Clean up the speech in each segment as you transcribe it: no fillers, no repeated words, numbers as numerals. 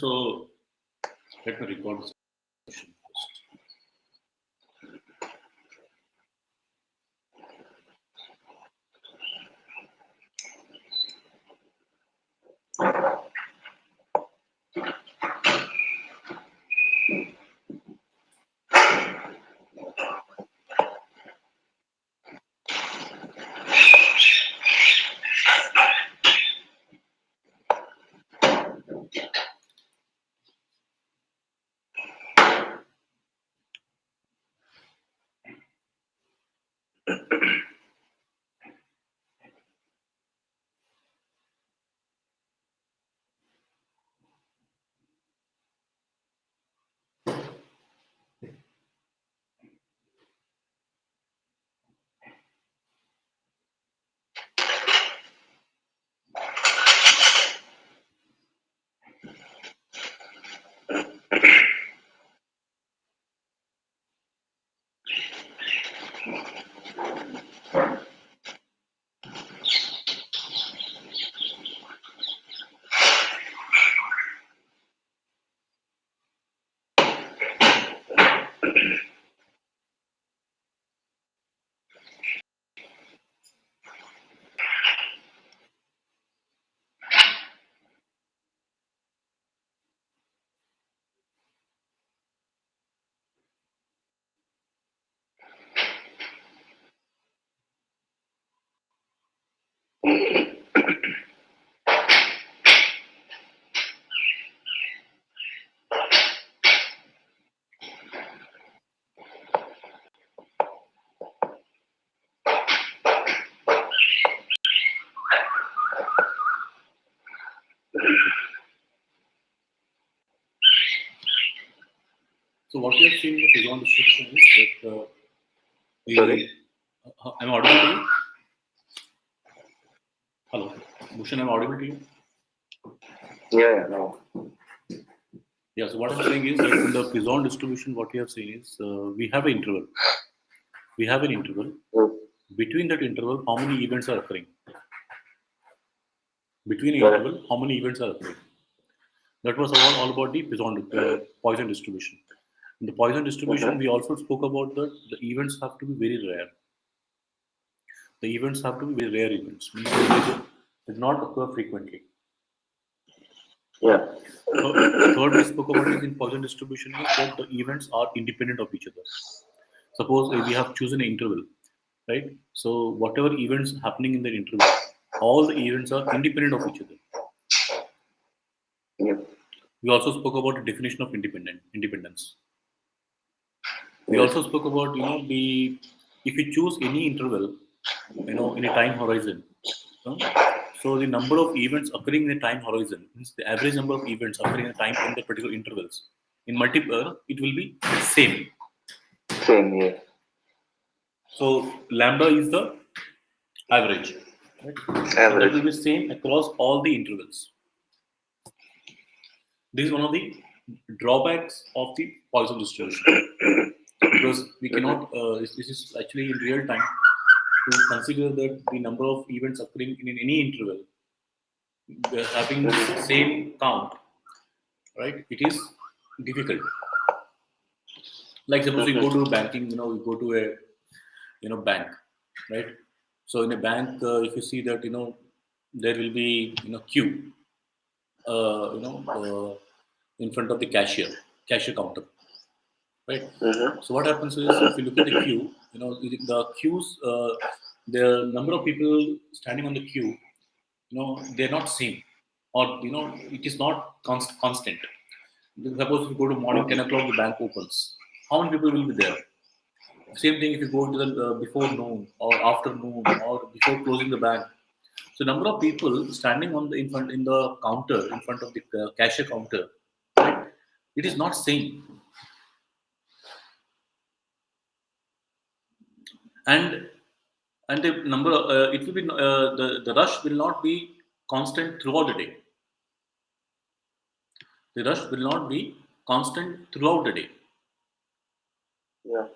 So let me record this session first. So what we have seen in the Poisson distribution is that Sorry? I'm audible to you? Hello, Bhushan, I'm audible to you? Yeah, no. Yeah, so what I'm saying is that in the Poisson distribution, what we have seen is we have an interval. We have an interval. Mm. Between that interval, how many events are occurring? Between an Correct. interval, how many events are occurring? That was all about the Poisson distribution. In the Poisson distribution, we also spoke about that the events have to be very rare. The events have to be very rare events. Means they do not occur frequently. Yeah. Third, we spoke about is in Poisson distribution is that the events are independent of each other. Suppose we have chosen an interval, right? So whatever events happening in the interval, all the events are independent of each other. Yeah. We also spoke about the definition of independence. We Yeah. also spoke about the if you choose any interval, in a time horizon. So the number of events occurring in a time horizon means the average number of events occurring in a time in the particular intervals. In multiple, it will be same. Same, yeah. So lambda is the average. Right? So that will Average. be same across all the intervals. This is one of the drawbacks of the Poisson distribution because we cannot. This is actually in real time to consider that the number of events occurring in any interval having the same count, right? It is difficult. Like suppose we go to banking, we go to a bank, right? So in a bank, if you see that there will be queue, in front of the cashier counter, right? So what happens is if you look at the queue, the queues, the number of people standing on the queue, they're not same, or it is not constant. Suppose if you go to morning 10 o'clock, the bank opens. How many people will be there? Same thing if you go into the before noon or afternoon or before closing the bank. So number of people standing on the in the counter in front of the cashier counter, right? It is not same, and the number it will be the rush will not be constant throughout the day. The rush will not be constant throughout the day, Yeah.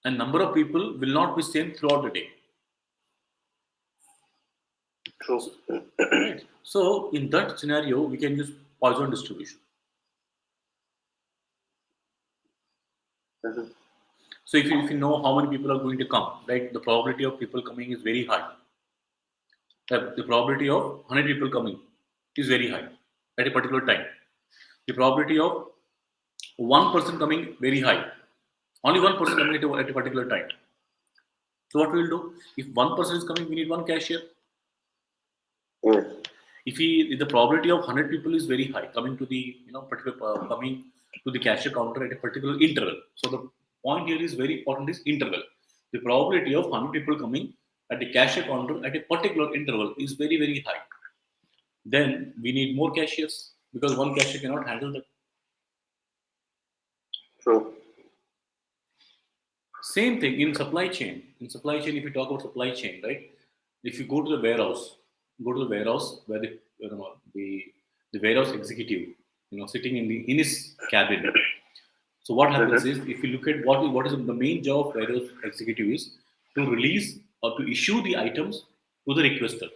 and number of people will not be same throughout the day. True. Right. So in that scenario, we can use Poisson distribution. Mhm. So if you know how many people are going to come, right, the probability of people coming is very high. The probability of 100 people coming is very high at a particular time. The probability of one person coming very high. Only one person coming at a particular time. So what we will do? If one person is coming, we need one cashier. Yes. If the probability of 100 people is very high coming to the particular coming to the cashier counter at a particular interval. So the point here is very important is interval. The probability of 100 people coming at the cashier counter at a particular interval is very high. Then we need more cashiers because one cashier cannot handle that. True. Same thing in supply chain. In supply chain, if you talk about supply chain, right? If you go to the warehouse, go to the warehouse where the warehouse executive, sitting in his cabin. So what happens is, if you look at what is the main job of warehouse executive is to release or to issue the items to the requester.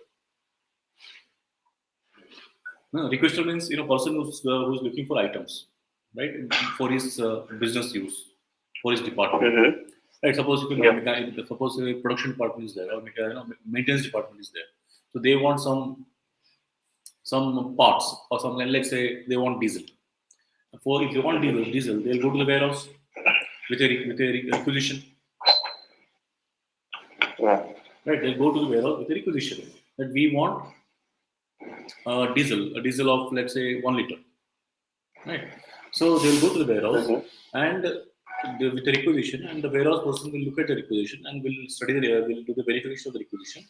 No, requester means person who's looking for items, right, for his business use, for his department. Mm-hmm. Right. Suppose you can Yeah. suppose a production department is there or maintenance department is there. So they want some parts or something. Let's say they want diesel. If they want diesel, they'll go to the warehouse with a requisition. Yeah. Right. They'll go to the warehouse with a requisition that we want a diesel of let's say 1 liter. Right. So they'll go to the warehouse Mm-hmm. and with the requisition, and the warehouse person will look at the requisition and will study will do the verification of the requisition,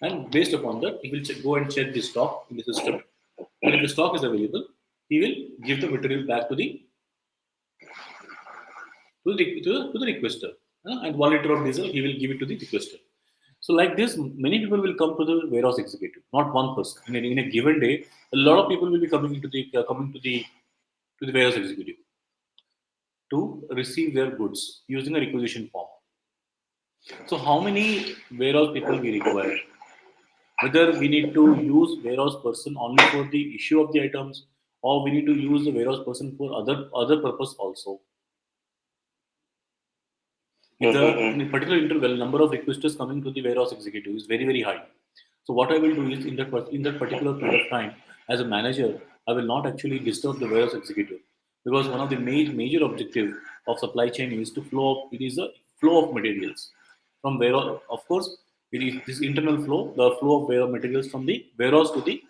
and based upon that, he will go and check the stock in the system. And if the stock is available, he will give the material back to the requester. And 1 liter of diesel, he will give it to the requester. So like this, many people will come to the warehouse executive, not one person. In a given day, a lot of people will be coming to the warehouse executive to receive their goods using a requisition form. So how many warehouse people we require? Whether we need to use warehouse person only for the issue of the items, or we need to use the warehouse person for other purpose also. If in a particular interval, number of requesters coming to the warehouse executive is very high. So what I will do is in that particular period of time, as a manager, I will not actually disturb the warehouse executive, because one of the major objective of supply chain is it is a flow of materials from warehouse. Of course, it is this internal flow, the flow of warehouse materials from the warehouse to the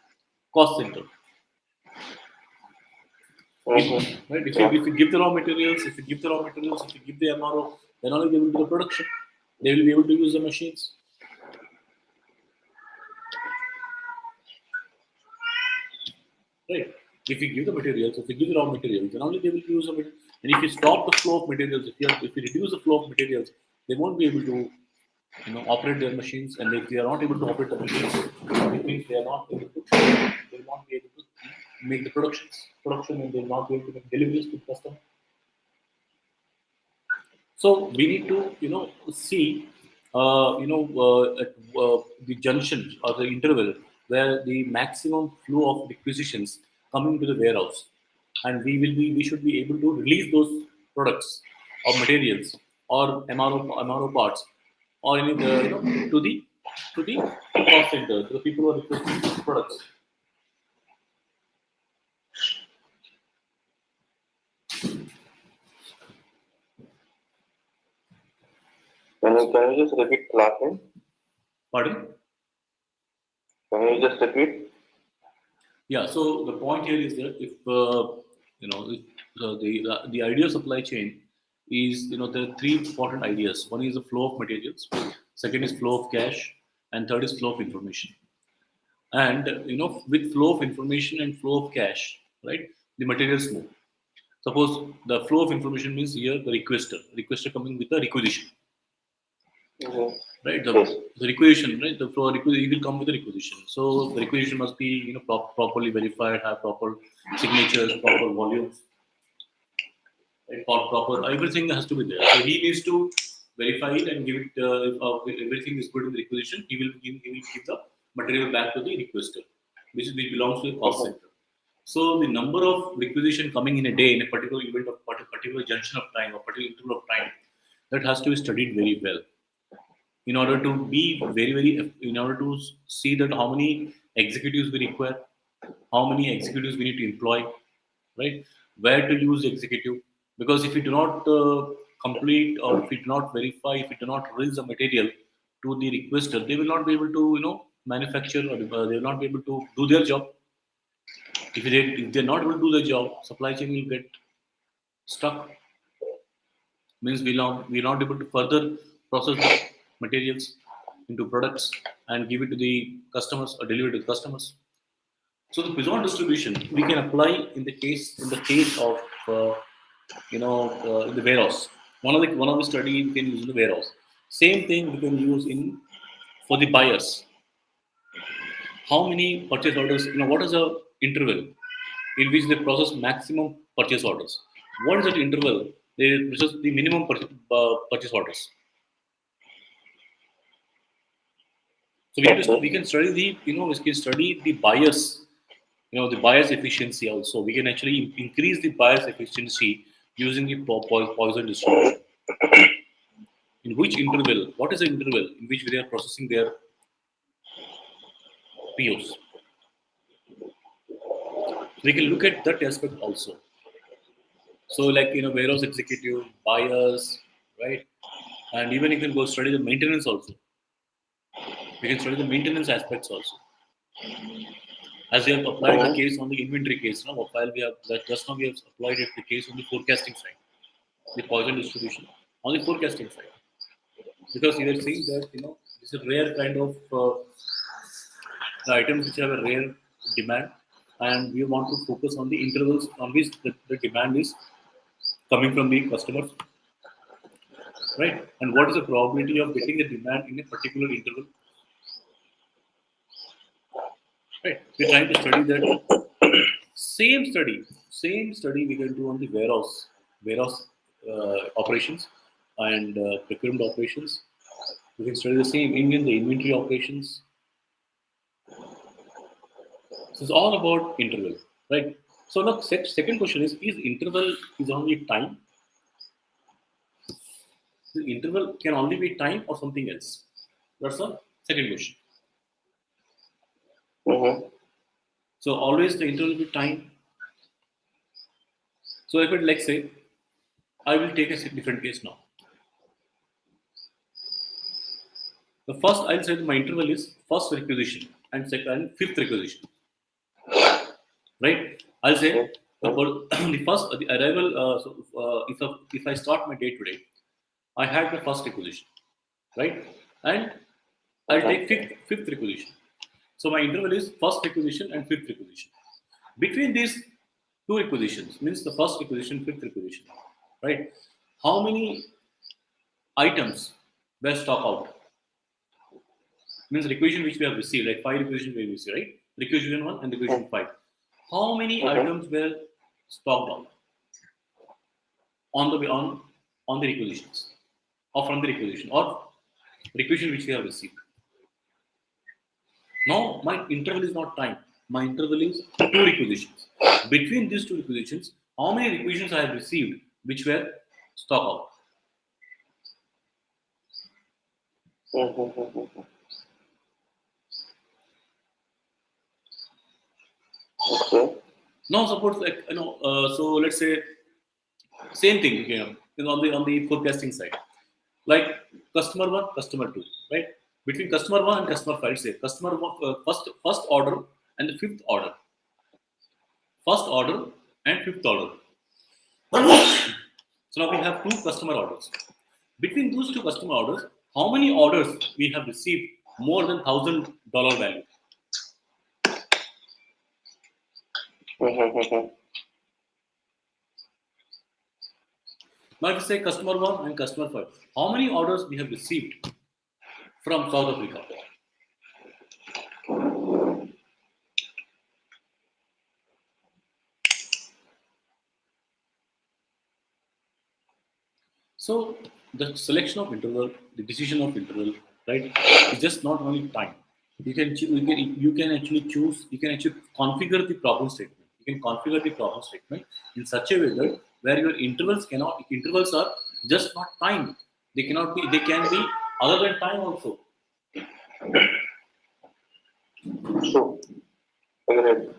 cost center. Mm-hmm. Right? If you give the raw materials, if you give the MRO, then only they will do the production. They will be able to use the machines. Right? If you give the materials, if you give the raw materials, then only they will use the materials. And if you stop the flow of materials, if you reduce the flow of materials, they won't be able to operate their machines. And if they are not able to operate the machines, it means they will not be able to make the production, and they will not be able to make deliveries to the customer. So we need to, see, at the junction or the interval where the maximum flow of requisitions coming to the warehouse, and we should be able to release those products or materials or MRO parts or any to the cost center, to the people who are requesting products. Can you just repeat last name? Pardon? Can you just repeat? Yeah. So the point here is that if the idea of supply chain is there are three important ideas. One is the flow of materials, second is flow of cash, and third is flow of information. And with flow of information and flow of cash, right, the materials move. Suppose the flow of information means here the requester coming with a requisition. Mm-hmm. Right, Yes. the requisition, right? The flow requisition will come with the requisition. So the requisition must be properly verified, have proper signatures, proper volumes, right? Proper everything has to be there. So he needs to verify it and give it. If everything is good in the requisition, he will give the material back to the requester, which belongs to the cost center. So the number of requisition coming in a day in a particular event of particular junction of time or particular interval of time, that has to be studied very well in order to be very in order to see that how many executives we require, how many executives we need to employ, right? Where to use the executive, because if we do not complete, or if we do not verify, if we do not release the material to the requester, they will not be able to manufacture, or they will not be able to do their job. If they're not able to do the job, supply chain will get stuck. Means we're not able to further process the materials into products and give it to the customers or deliver it to the customers. So the Poisson distribution we can apply in the case of in the warehouse. One of the study we can use in the warehouse. Same thing we can use in for the buyers. How many purchase orders? What is the interval in which they process maximum purchase orders? What is that interval they process the minimum purchase orders? So we can study we can study the buyers, the buyer's efficiency also. We can actually increase the buyer's efficiency using the Poisson distribution. In which interval? What is the interval in which they are processing their POs? We can look at that aspect also. So, like warehouse executive, buyers, right? And even you can go study the maintenance also. We can study the maintenance aspects also. As we have applied the case on the inventory case, while we have just now we have applied it the case on the forecasting side, the Poisson distribution on the forecasting side, because we are saying that this is a rare kind of items which have a rare demand, and we want to focus on the intervals on which the demand is coming from the customers, right? And what is the probability of getting the demand in a particular interval, right? We're trying to study that. Same study we can do on the warehouse operations and procurement operations. We can study the same in the inventory operations. So it's all about interval, right? So now second question is interval is only time? The interval can only be time or something else? That's the second question. So always the interval will be time. So if it, like say, I will take a different case now. The first, I'll say that my interval is first requisition and second, fifth requisition. Right? I'll say the first, the arrival. If I start my day today, I had the first requisition, right? And I'll take fifth requisition. So my interval is first requisition and fifth requisition. Between these two requisitions, means the first requisition, fifth requisition, right? How many items were stock out? Means requisition which we have received, like 5 requisitions we have received, right? Requisition 1 and requisition 5. How many items were stocked out on the requisitions, or from the requisition, or requisition which we have received? Now my interval is not time. My interval is 2 requisitions. Between these 2 requisitions, how many requisitions I have received which were stock out? Okay. Now suppose so let's say same thing on the forecasting side, like customer 1, customer 2, right? Between customer 1 and customer 5, say customer 1, first order and the fifth order. First order and fifth order. So now we have 2 customer orders. Between those 2 customer orders, how many orders we have received more than $1,000 value? Now if you say customer 1 and customer 5, how many orders we have received from South Africa? So the selection of interval, the decision of interval, right, is just not only time. You can actually choose. You can actually configure the problem statement. You can configure the problem statement in such a way that where your intervals are just not timed. They can be other than time also. True. Agreed.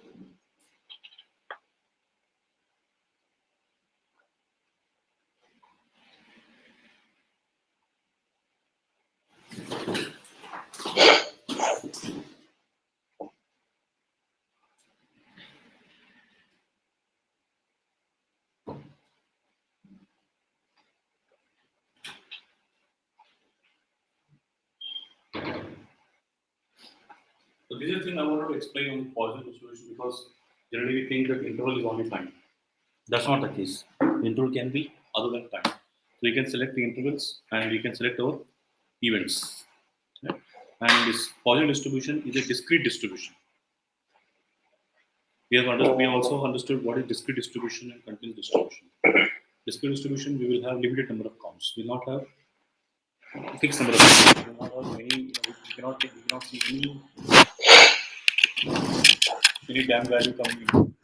So this is the thing I wanted to explain on positive distribution, because generally we think that interval is only time. That's not the case. Interval can be other than time. So you can select the intervals and you can select our events. Right? And this Poisson distribution is a discrete distribution. We have also understood what is discrete distribution and continuous distribution. Discrete distribution, we will have limited number of counts. We will not have fixed number of counts. We will not have many. We cannot see any damn value coming in.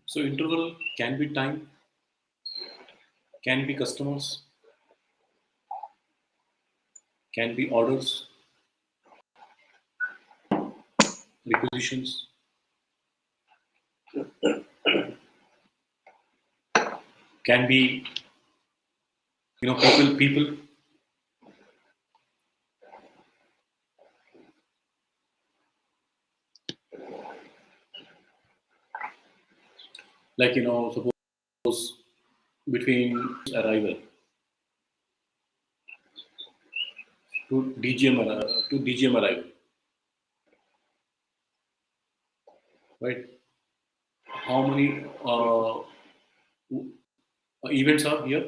So interval can be time, can be customers, can be orders, requisitions, can be people. Like suppose between arrival to DGM arrival, right? How many events are here?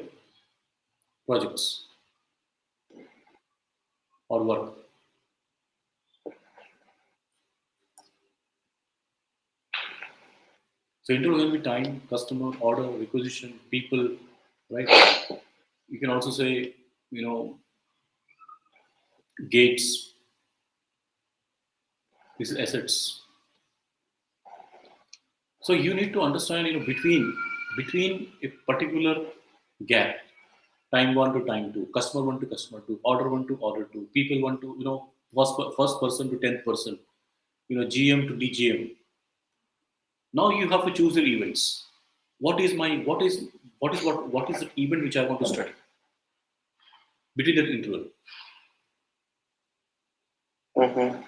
Projects or work. So interval can be time, customer, order, requisition, people, right? You can also say, gates. This is assets. So you need to understand, between a particular gap, time one to time two, customer one to customer two, order one to order two, people one to first person to 10th person, GM to DGM. Now you have to choose your events. What is the event which I want to study between that interval? Mm-hmm.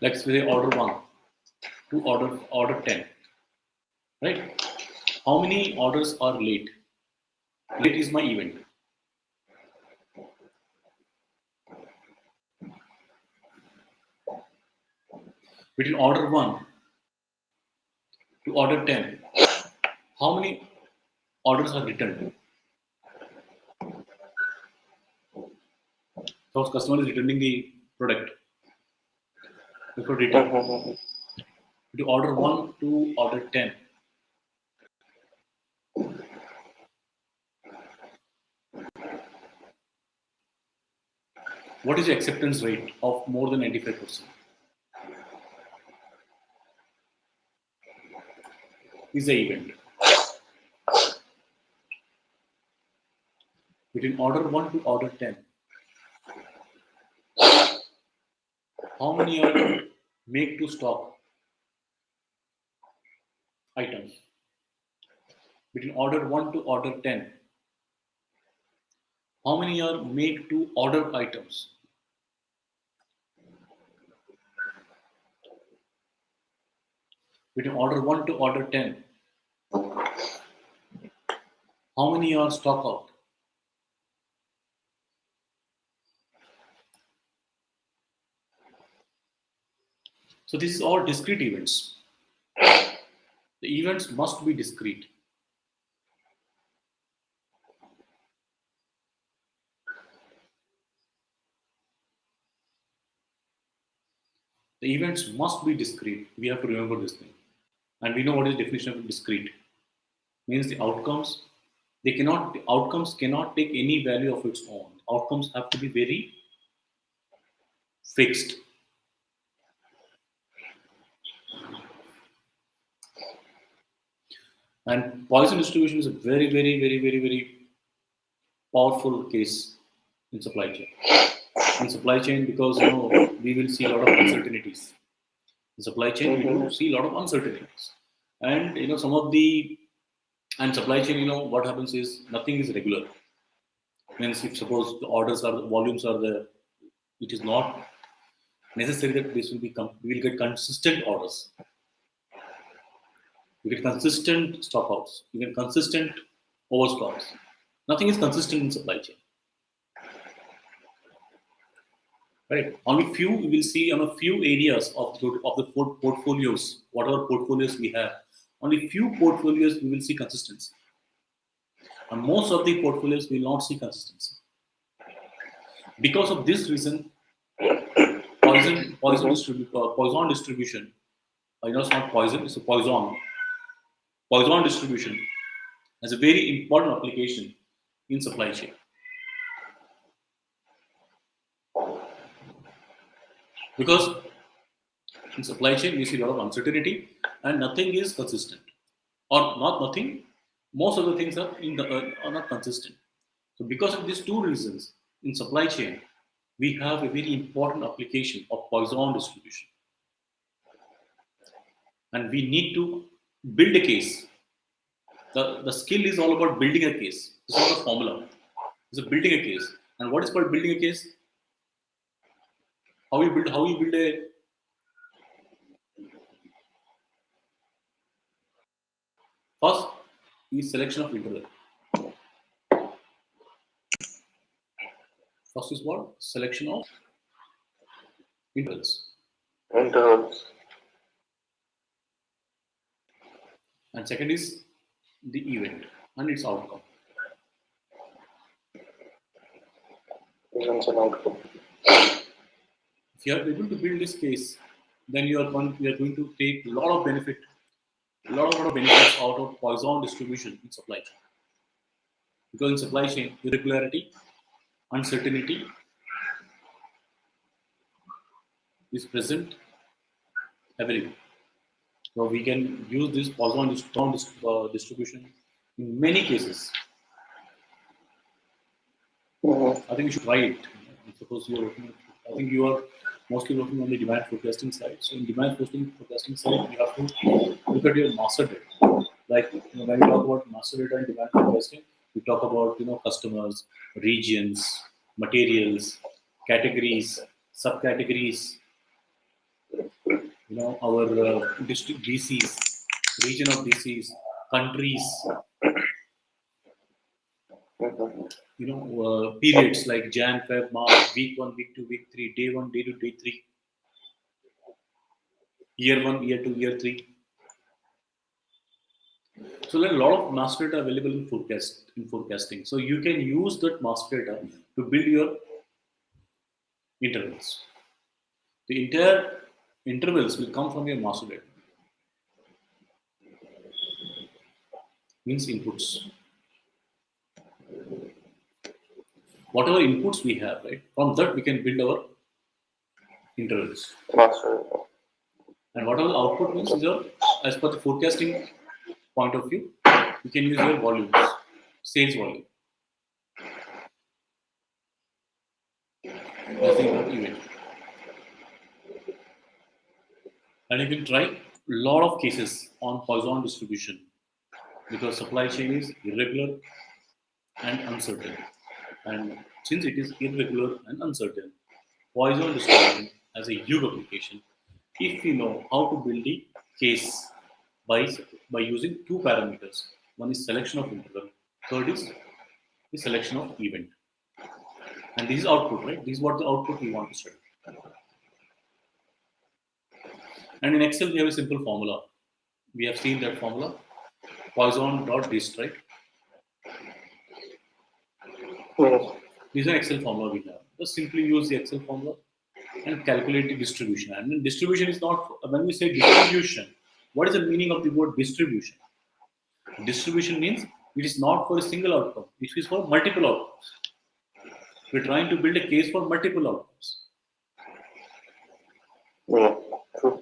Let's say order 1 to order 10, right? How many orders are late? Late is my event. Between order 1 to order 10, how many orders are returned? So customer is returning the product. Before return. Mm-hmm. To order 1 to order 10. What is the acceptance rate of more than 95%? Is the event. Between order 1 to order 10, how many are make to stock items? Between order 1 to order 10, how many are make to order items? Between order 1 to order 10, how many are stock out? So this is all discrete events. The events must be discrete. The events must be discrete. We have to remember this thing. And we know what is the definition of discrete. Means the outcomes cannot take any value of its own. Outcomes have to be very fixed. And Poisson distribution is a very, very, very, very, very powerful case in supply chain. In supply chain, because we will see a lot of uncertainties. In supply chain, we do see a lot of uncertainties. And some of the supply chain, what happens is nothing is regular. Means if suppose the volumes are there, it is not necessary that this will we will get consistent orders. You get consistent stockouts. You get consistent overstocks. Nothing is consistent in supply chain. Right? Only few we will see on a few areas of the portfolios, whatever portfolios we have. Only few portfolios we will see consistency. And most of the portfolios will not see consistency. Because of this reason, Poisson distribution. It's not poison; it's a Poisson. Poisson distribution has a very important application in supply chain. Because in supply chain, we see a lot of uncertainty and nothing is consistent. Or not nothing, most of the things are not consistent. So because of these two reasons, in supply chain, we have a very important application of Poisson distribution. And we need to build a case. The skill is all about building a case. It's not a formula. It's a building a case. And what is called building a case? How you build a first is selection of interval. First is what? Selection of intervals. Intervals. And second is the event and its outcome. Events and outcome. If you are able to build this case, then you are going to take a lot of benefits out of Poisson distribution in supply chain. Because in supply chain, irregularity, uncertainty is present everywhere. So we can use this Poisson distribution in many cases. I think you should try it. Suppose you are working, I think you are mostly working on the demand forecasting side. So in demand forecasting side, you have to look at your master data. Like when we talk about master data and demand forecasting, we talk about customers, regions, materials, categories, subcategories. Our district DCs, region of DCs, countries. Periods like Jan, Feb, March, week 1, week 2, week 3, day 1, day 2, day 3, year 1, year 2, year 3. So there are a lot of master data available in forecasting. So you can use that master data to build your intervals. The entire intervals will come from your master data. Means inputs. Whatever inputs we have, right? From that we can build our intervals. Master. And whatever the output means is as per the forecasting point of view, you can use your volumes, sales volume. As the event. And you can try a lot of cases on Poisson distribution because supply chain is irregular and uncertain. And since it is irregular and uncertain, Poisson distribution as a huge application, if we know how to build the case by using two parameters. One is selection of interval, third is the selection of event. And this is output, right? This is what the output we want to study. And in Excel, we have a simple formula. We have seen that formula, Poisson.dist, right? Yes. This is an Excel formula we have. Just simply use the Excel formula and calculate the distribution. And distribution is not, when we say distribution, what is the meaning of the word distribution? Distribution means it is not for a single outcome, it is for multiple outcomes. We're trying to build a case for multiple outcomes. Yeah, true.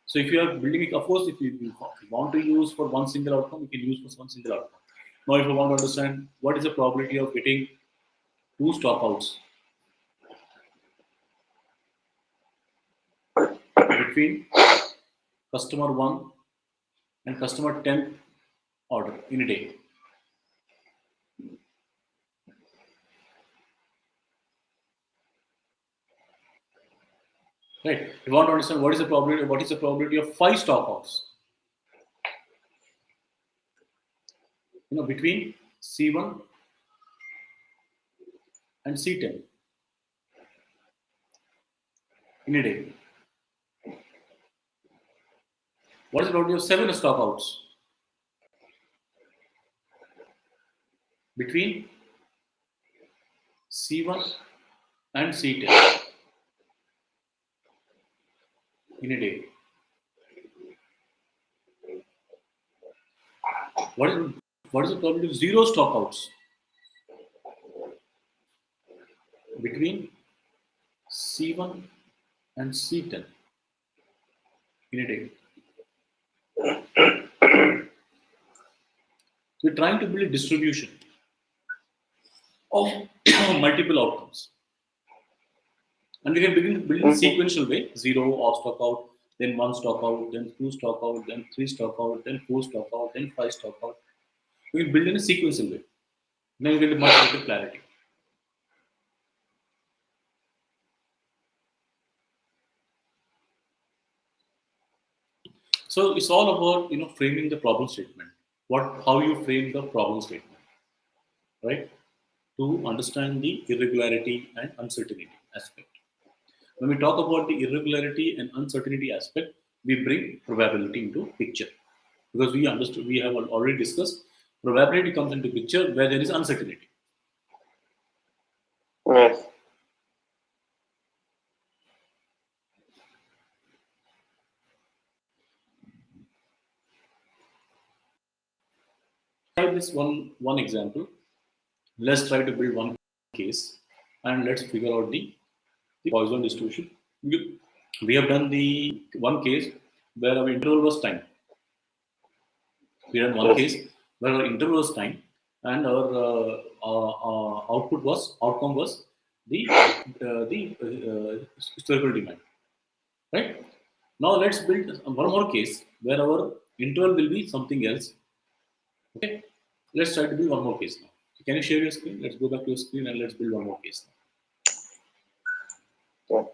So if you are building it, of course, if you want to use for one single outcome, you can use for one single outcome. Now, if you want to understand what is the probability of getting 2 stockouts between customer 1 and customer 10 order in a day. Right. You want to understand what is the probability of 5 stockouts? Between C1 and C10 in a day. What is the probability of 7 stockouts between C1 and C10 in a day? What is the probability of 0 stockouts between C1 and C10 in a day? We're trying to build a distribution of multiple outcomes. And we can begin to build in sequential way: 0 or stock out, then 1 stock out, then 2 stock out, then 3 stock out, then 4 stock out, then 5 stock out. We build in a sequential way. Then we get a much better clarity. So it's all about framing the problem statement. How you frame the problem statement, right? To understand the irregularity and uncertainty aspect. When we talk about the irregularity and uncertainty aspect, we bring probability into picture, because we have already discussed probability comes into picture where there is uncertainty. Yes. Try this one example. Let's try to build one case and let's figure out the Poisson distribution. We have done the one case where our interval was time. We had one case where our interval was time and our outcome was the historical demand. Right? Now let's build one more case where our interval will be something else. Okay? Let's try to build one more case now. Can you share your screen? Let's go back to your screen and let's build one more case now. Yeah.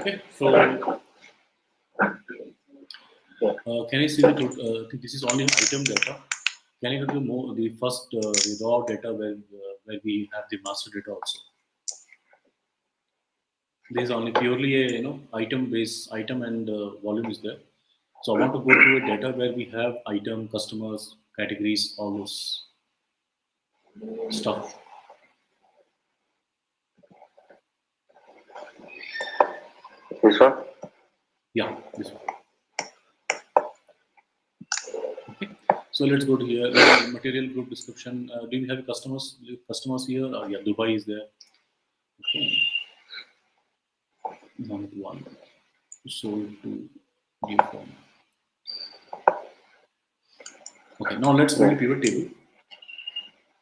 Okay, so can you see I think this is only item data. Can you go to the first the raw data where we have the master data also? This is only purely a item based item and volume is there. So I want to go to a data where we have item, customers, categories, all those stuff. This one? Yeah, this one. Okay. So let's go to here. Material group description. Do we have customers here? Yeah, Dubai is there. Okay. 1 sold to new form. Okay, now let's build a pivot table.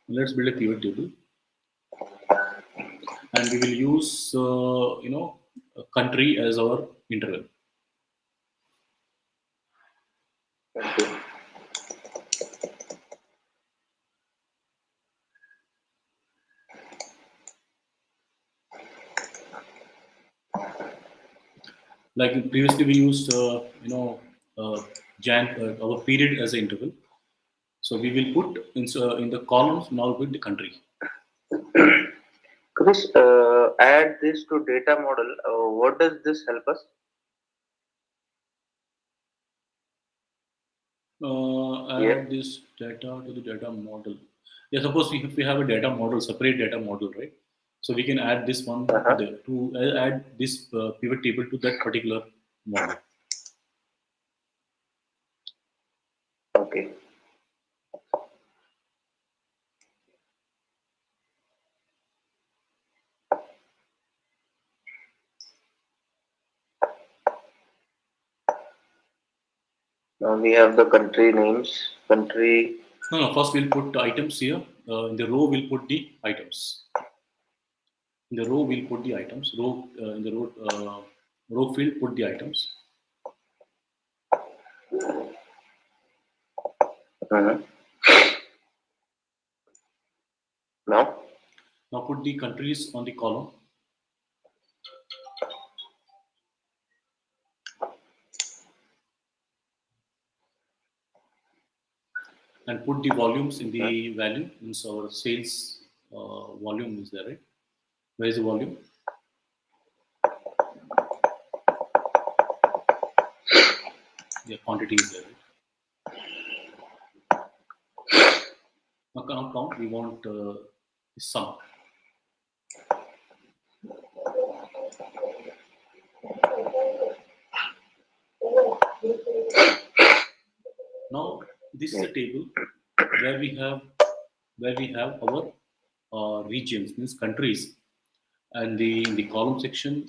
Let's build a pivot table, and we will use a country as our interval. Okay. Like previously, we used our period as an interval. So we will put in the columns now with the country. Chris, add this to data model. What does this help us? Add this data to the data model. Yeah, suppose we have a data model, separate data model, right? So we can add this one to add this pivot table to that particular model. Okay. Now we have the country names. Country. No. First we'll put items here. In the row we'll put the items. In the row we'll put the items. In the row field put the items. Mm-hmm. Now, Now put the countries on the column. And put the volumes in the value. Means our sales volume is there, right? Where is the volume? The quantity is there, right? Now count. We want the sum. Now this is a table where we have our regions, means countries, and in the column section,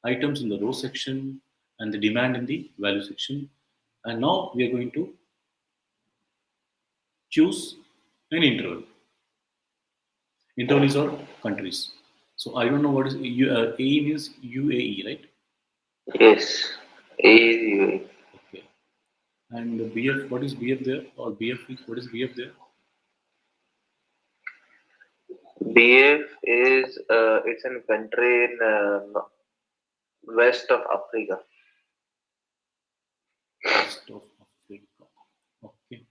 items in the row section, and the demand in the value section. And now we are going to choose an interval. Interval is our countries. So I don't know what is AE means UAE, right? yes, A. Okay. And the BF, what is BF there? Or BF is what is BF there? BF is it's a country in west of Africa. West of Africa. Okay.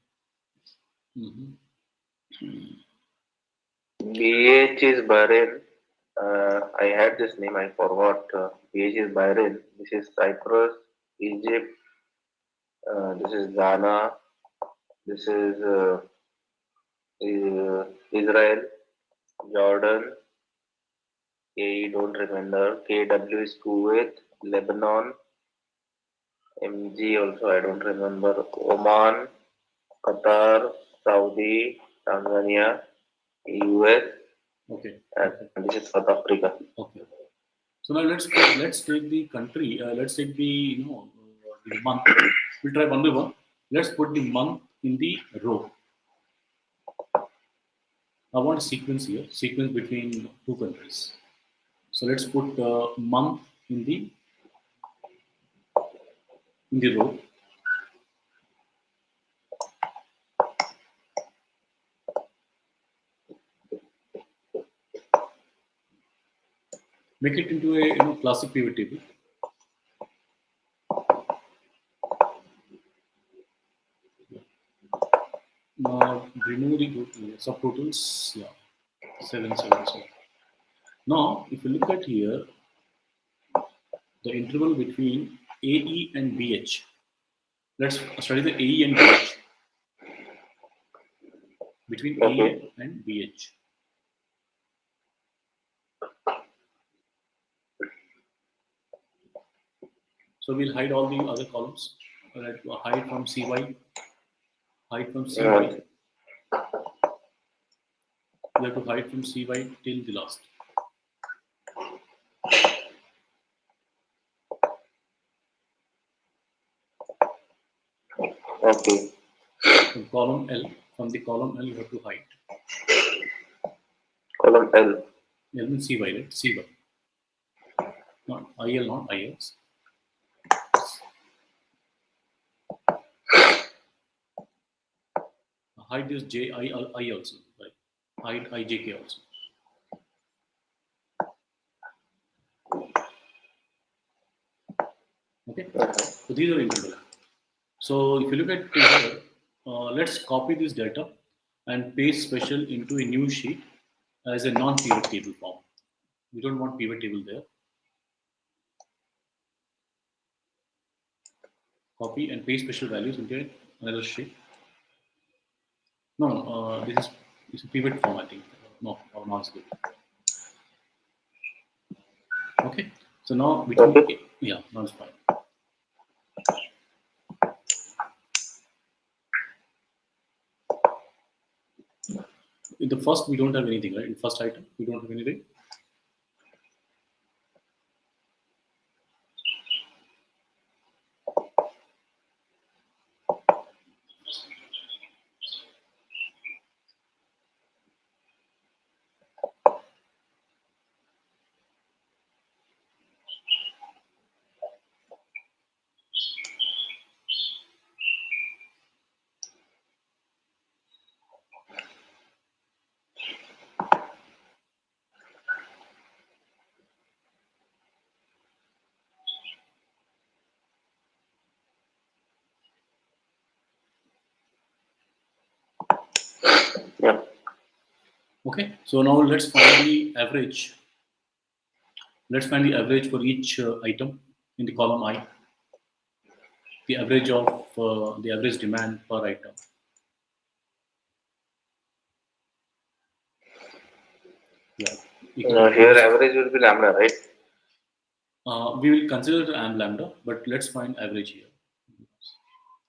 Mhm. BH is Bahrain. I had this name, I forgot. BH is Bahrain. This is Cyprus, Egypt. This is Ghana. This is Israel, Jordan. KE don't remember. KW is Kuwait, Lebanon. MG also I don't remember. Oman, Qatar, Saudi, Tanzania, US, Okay. and Okay. this is South Africa. Okay. So now let's take the country. Let's take the the month. We'll try one by one. Let's put the month in the row. I want a sequence here. Sequence between two countries. So let's put month in the row. Make it into a classic pivot table. Now remove the subtotals. Yeah, 777. Now, if you look at here, the interval between AE and BH. Let's study the AE and BH. Between Okay. AE and BH. So we'll hide all the other columns. Right? Hide from CY. Hide from CY. We have to hide from CY till the last. Okay. From column L, from the column L, you have to hide. Column L. L means CY, right? CY. Not IL, not IX. Hide this JI also, right? Hide IJK also. Okay. So these are interval. So if you look at here, let's copy this data and paste special into a new sheet as a non-pivot table form. We don't want pivot table there. Copy and paste special values into another sheet. No, this is a pivot form, I think. No, now it's good. Okay. So now we can, yeah, now it's fine. In the first, we don't have anything, right? In first item, we don't have anything. Yeah. Okay, so now let's find the average. Let's find the average for each item in the column I. The average of the average demand per item. Yeah. We can Here use, average will be lambda, right? we will consider lambda, but let's find average here.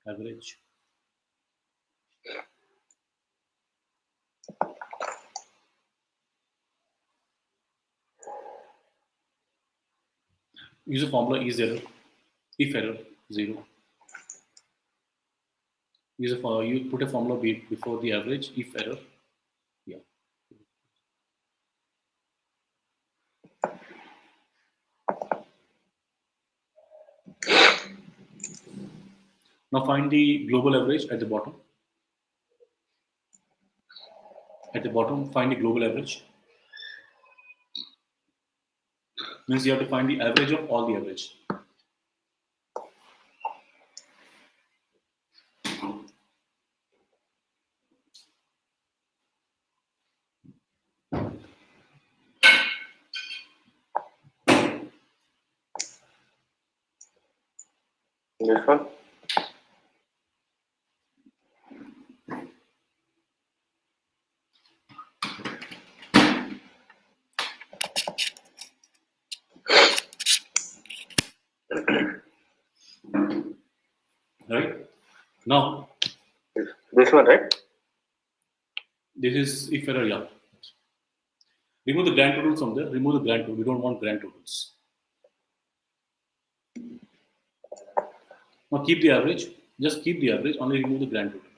Average. Use a formula is error. If error 0. Use a you put a formula before the average. If error, yeah. Now find the global average at the bottom. At the bottom, find the global average. Means you have to find the average of all the average. This one. Right? Now, This one, right? this is if error, yeah. Remove the grand totals from there. Remove the grand total. We don't want grand totals. Now keep the average. Just keep the average. Only remove the grand total.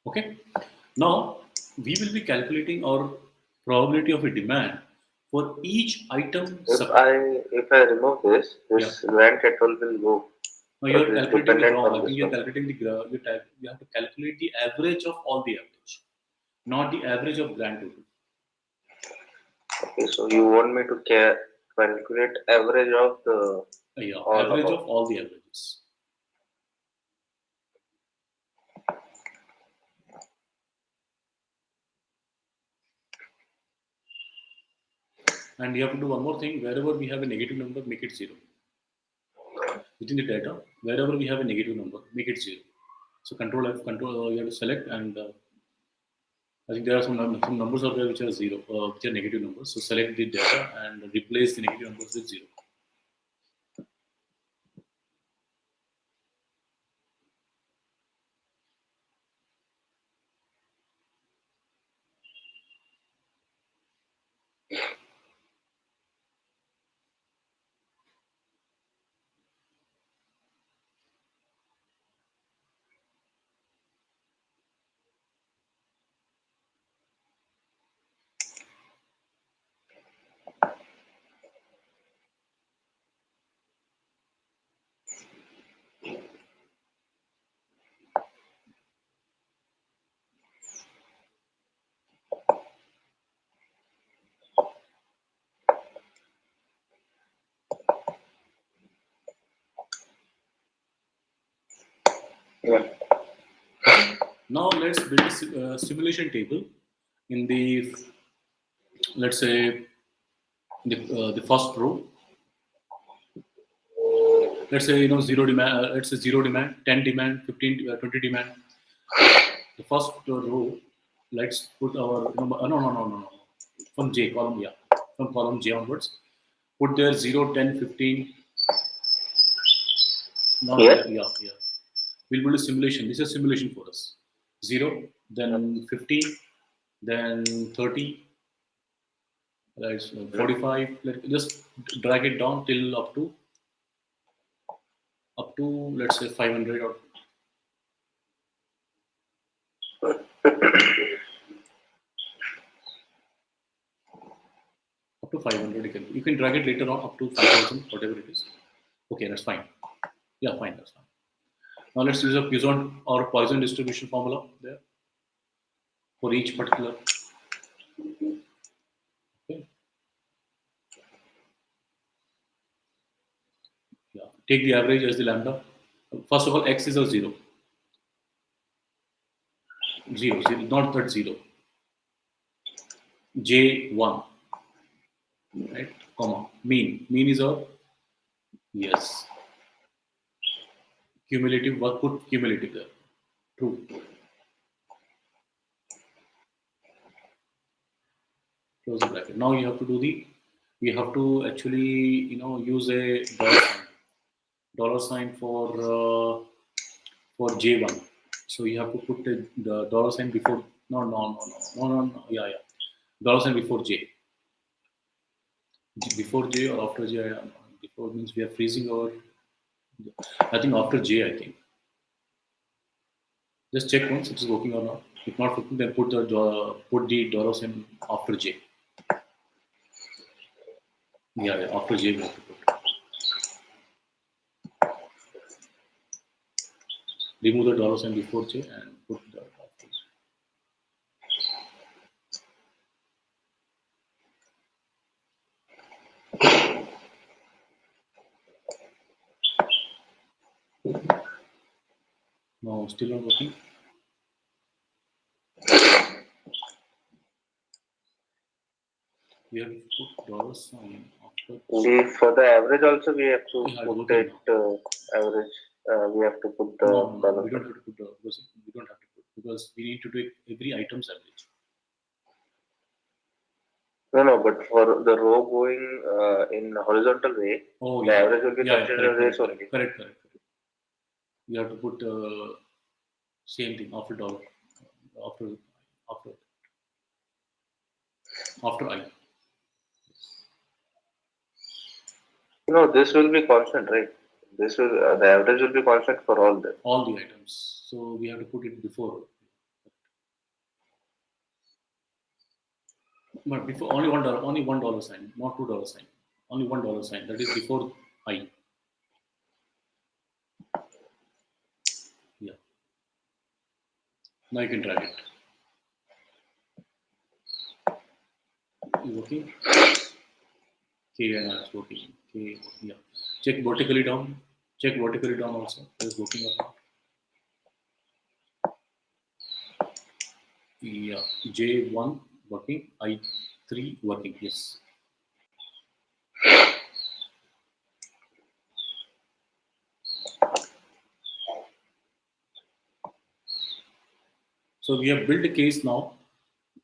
Okay. Now we will be calculating our probability of a demand for each item. If I remove this, grand total will go. Now you are It is calculating it dependent wrong. on I think this you are one. calculating you have to calculate the average of all the average, not the average of grand total. Okay, so you want me to calculate average of the Yeah, all average above. of all the averages. And you have to do one more thing. Wherever we have a negative number, make it 0. Within the data, wherever we have a negative number, make it 0. So control F, control you have to select, and I think there are some numbers out there which are 0, which are negative numbers. So select the data and replace the negative numbers with 0. Yeah. Now let's build a simulation table in the, let's say, the first row. Let's say 0 demand. Let's say 0 demand, 10 demand, 15, 20 demand. The first row. Let's put our number. No. From J column, yeah. From column J onwards, put there 0, 10, 15. Now Here? yeah. We'll build a simulation. This is a simulation for us. 0, then 15, then 30. Right, so 45. Just drag it down till up to let's say 500 or up to 500. You can drag it later on up to 5,000, whatever it is. Okay, that's fine. Yeah, fine, that's fine. Now let's use a Poisson or Poisson distribution formula there for each particular. Okay. Take the average as the lambda. First of all, x is a 0. 0, 0, not that 0. J1, right? Comma. Mean. Mean is a, yes. Cumulative, what put cumulative there? True. Close the bracket. Now you have to do the, we have to actually, use a dollar sign for J1. So you have to put the dollar sign before, no, yeah. Dollar sign before J. Before J or after J? Before means we are freezing our, I think after J, I think. Just check once it is working or not. If not working, then put the dollar sign after J. Yeah, after J we have to put. Remove the dollar sign before J and put the after J. No, still not working. We have to put dollar sign after J. For the average also we have to Yeah, put working it average. We have to put the No, dollar. we don't have to put because we don't have to put because we need to take every item's average. No, but for the row going in horizontal way, Oh, the yeah. average will be Yeah, considered correct. this only. Correct. You have to put same thing after dollar, after after after I. No, this will be constant, right? This will the average will be constant for all the. All the items. So we have to put it before. But before only $1 sign, not $2 sign. Only $1 sign. That is before I. Yeah. Now you can drag it. Is working? K and it's working. K, yeah. Check vertically down. Check vertically down also. Is working or not? Yeah. J1 working. I3 working. Yes. So we have built a case now.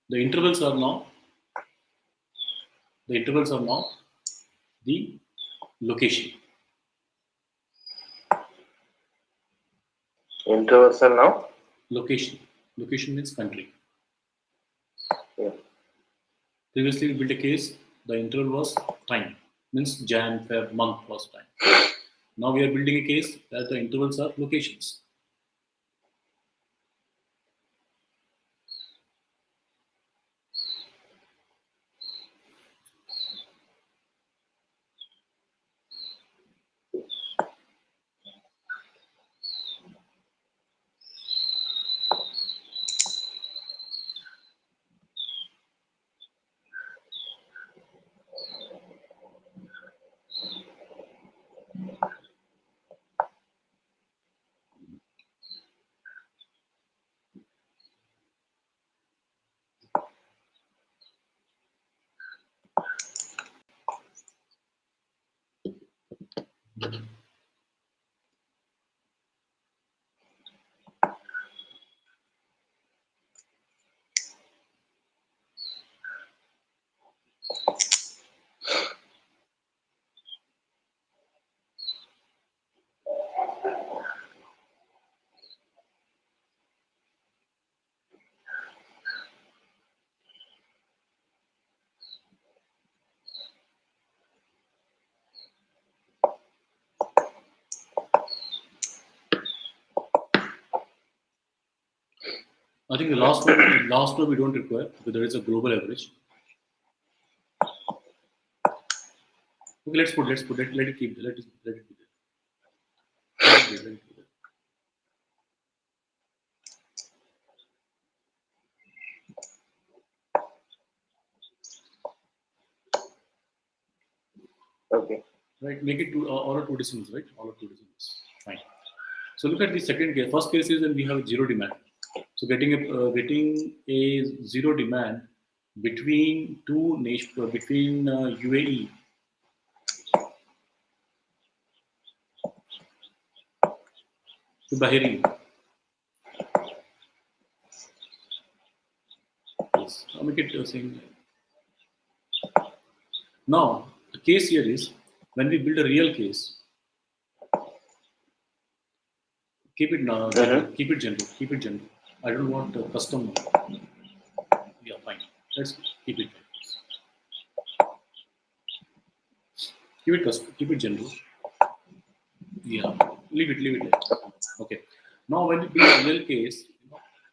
The intervals are now the location. Interversal now? Location. Location means country. Yeah. Previously we built a case, the interval was time. Means Jan, Feb, month was time. Now we are building a case that the intervals are locations. I think the last one we don't require because there is a global average. Okay, let's put it. Let it be there. Let it be there. Okay. right? Make it all are two decimals, right? All are two decimals. Fine. So look at the second case. First case is when we have zero demand. So getting a zero demand between two nations, between UAE to Bahrain. Yes, I'll make it same. Now the case here is when we build a real case. Keep it now. Keep it general. Keep it general. I don't want a custom. Yeah, fine. Let's keep it. Keep it custom. Keep it general. Yeah, leave it. Okay. Now, when we build a real case,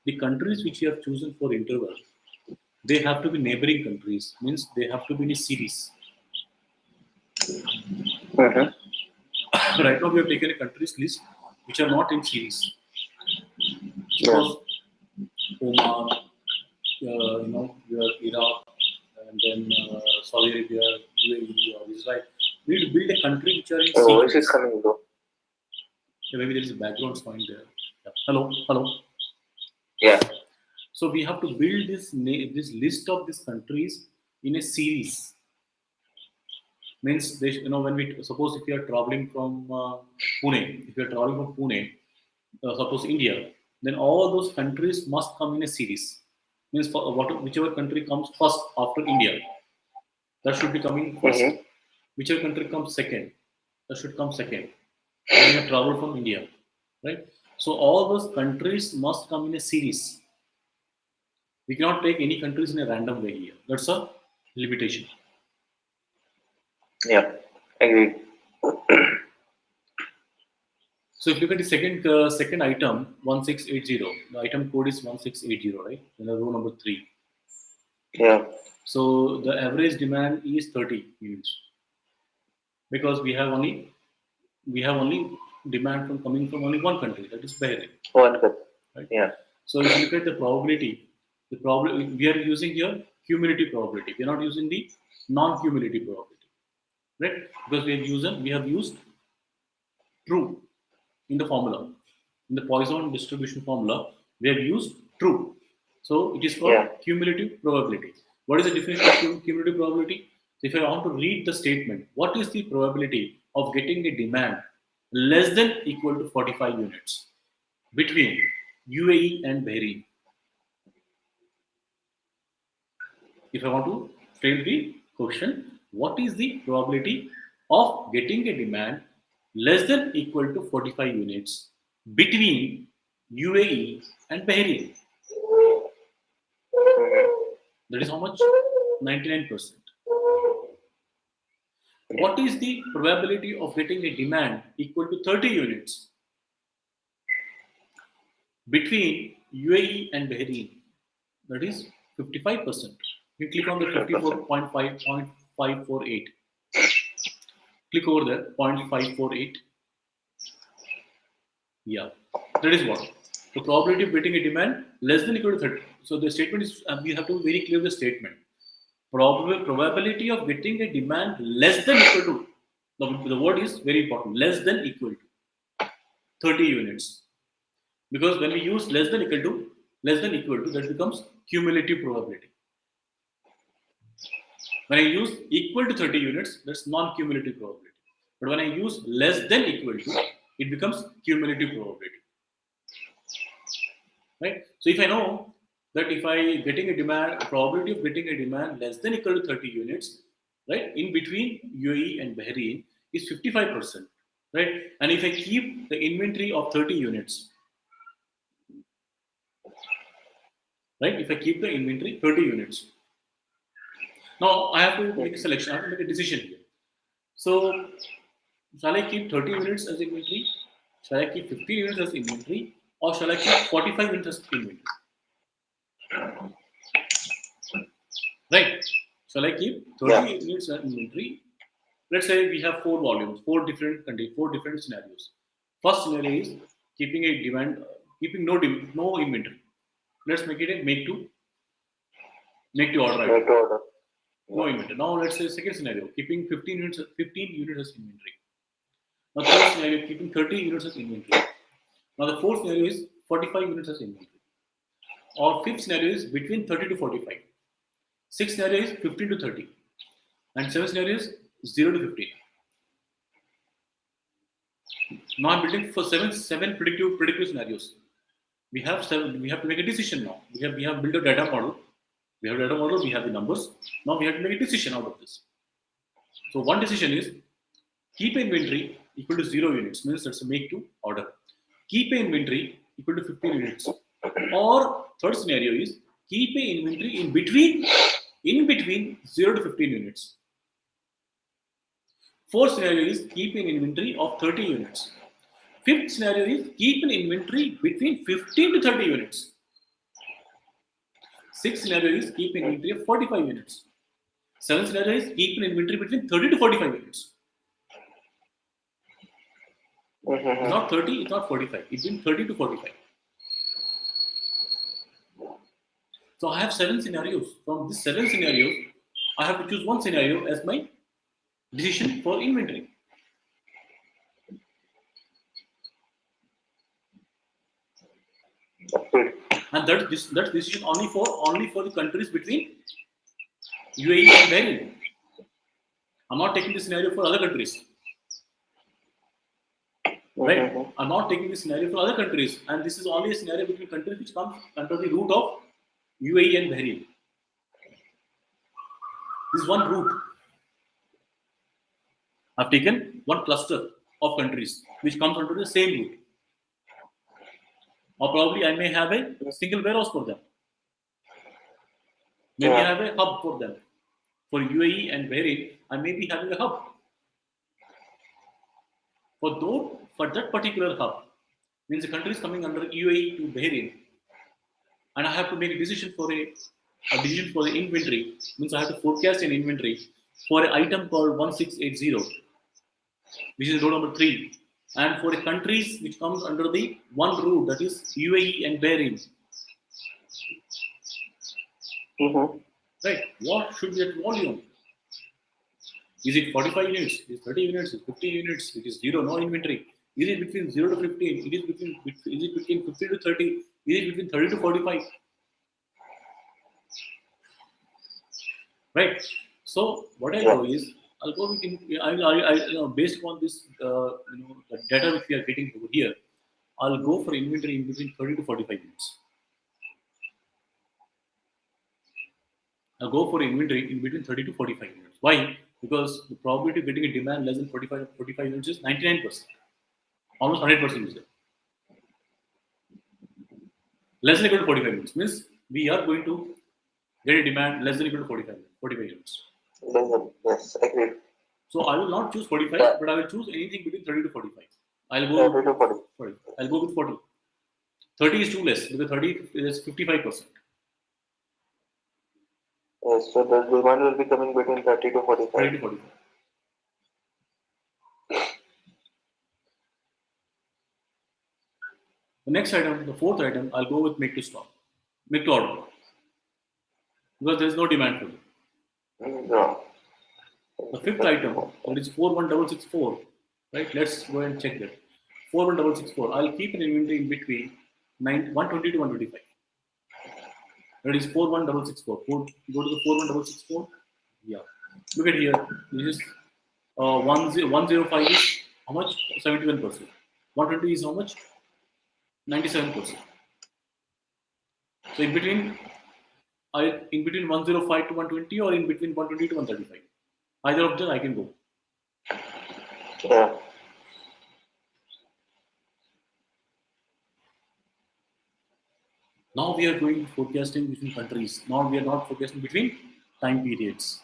the countries which you have chosen for interval, they have to be neighboring countries. Means they have to be in a series. Right now, we have taken a countries list which are not in series. Suppose Oman, Iraq, and then Saudi Arabia, UAE, or Israel. We need to build a country which are in Voice sequence. is coming though. Yeah, maybe there is a background sound there. Yeah. Hello. Yeah. So we have to build this list of these countries in a series. Means when we suppose if you are traveling from Pune, if you are traveling from Pune, suppose India, then all those countries must come in a series. Means for whichever country comes first after India, that should be coming first. Whichever country comes second, that should come second. When you travel from India, right? So all those countries must come in a series. We cannot take any countries in a random way here. That's a limitation. Yeah, agreed. So if you look at the second item, 1680, the item code is 1680, right? In row number 3. Yeah. So the average demand is 30 units because we have only demand from coming from only one country, that is Bahrain. One good. Right? Yeah. So if you look at the probability, we are using here cumulative probability. We are not using the non-cumulative probability, right? Because we have used true in the formula. In the Poisson distribution formula, we have used true. So it is called cumulative probability. What is the definition of cumulative probability? So if I want to read the statement, what is the probability of getting a demand less than equal to 45 units between UAE and Bahrain? If I want to frame the question, what is the probability of getting a demand less than equal to 45 units between UAE and Bahrain? That is how much? 99%. What is the probability of getting a demand equal to 30 units between UAE and Bahrain? That is 55%. You click on the 54.548. Click over there, 0.548. Yeah, that is what. The probability of getting a demand less than equal to 30. So the statement is, we have to be very clear the statement. Probability of getting a demand less than equal to, the word is very important, less than equal to 30 units. Because when we use less than equal to, that becomes cumulative probability. When I use equal to 30 units, that's non-cumulative probability. But when I use less than equal to, it becomes cumulative probability. Right? So if I know that if I getting a demand, probability of getting a demand less than equal to 30 units, right, in between UAE and Bahrain is 55%, right? And if I keep the inventory of 30 units, right, if I keep the inventory 30 units, now I have to make a selection, I have to make a decision here. So shall I keep 30 units as inventory? Shall I keep 50 units as inventory? Or shall I keep 45 units as inventory? Right? Shall I keep 30 units as inventory? Let's say we have 4 volumes, 4 different countries, 4 different scenarios. First scenario is keeping a demand, keeping no inventory. Let's make it a make to order item. No inventory. Now let's say second scenario, keeping 15 units as inventory. Now third scenario, keeping 30 units as inventory. Now the fourth scenario is 45 units as inventory. Or fifth scenario is between 30 to 45. Sixth scenario is 15 to 30. And seventh scenario is 0 to 15. Now I'm building for seven predictive scenarios. We have to make a decision now. We have built a data model. We have a data model, we have the numbers. Now we have to make a decision out of this. So one decision is keep inventory equal to 0 units, means that's a make to order. Keep inventory equal to 15 units. Or third scenario is keep a inventory in between 0 to 15 units. Fourth scenario is keep an inventory of 30 units. Fifth scenario is keep an inventory between 15 to 30 units. Sixth scenario is keep an inventory of 45 units. Seventh scenario is keep an inventory between 30 to 45 units. It's not 30, it's not 45. It's between 30 to 45. So I have 7 scenarios. From these 7 scenarios, I have to choose one scenario as my decision for inventory. And that's decision only for the countries between UAE and Bahrain. I'm not taking this scenario for other countries. Right? I'm not taking this scenario for other countries, and this is only a scenario between countries which comes under the root of UAE and Bahrain. This is one route. I've taken one cluster of countries which comes under the same route. Or probably I may have a single warehouse for them. Maybe I have a hub for them. For UAE and Bahrain, I may be having a hub. For that particular hub, means the country is coming under UAE to Bahrain, and I have to make a decision for the inventory. Means I have to forecast an inventory for an item called 1680, which is row number 3, and for the countries which comes under the one route, that is UAE and Bahrain. Right? What should be that volume? Is it 45 units? Is it 30 units? Is it 50 units? It is 0, no inventory. Is it between 0 to 15? Is it between 50 to 30? Is it between 30 to 45? Right. So what I do is I'll go with based upon this the data which we are getting over here, I'll go for inventory in between 30 to 45 units. I'll go for inventory in between 30 to 45 units. Why? Because the probability of getting a demand less than 45 units is 99%. Almost 100% is there. Less than equal to 45 units means we are going to get a demand less than equal to 45 units. Yes, agreed. So I will not choose 45, but I will choose anything between 30 to 45. I'll go with 40. I'll go with 40. 30 is too less because 30 is 55%. Yes, so the demand will be coming between 30 to 45. 30 to 45. The next item, the fourth item, I'll go with make to order. Because there is no demand for it. No. The fifth item, that is 41664, right? Let's go and check that. 41664. I'll keep an inventory in between 120 to 125. That is 41664. Go to the 41664. Yeah. Look at here. This is 105 is how much? 71%. 120 is how much? 97%. So in between 105 to 120 or in between 120 to 135. Either of them I can go. Yeah. Now we are going forecasting between countries. Now we are not forecasting between time periods.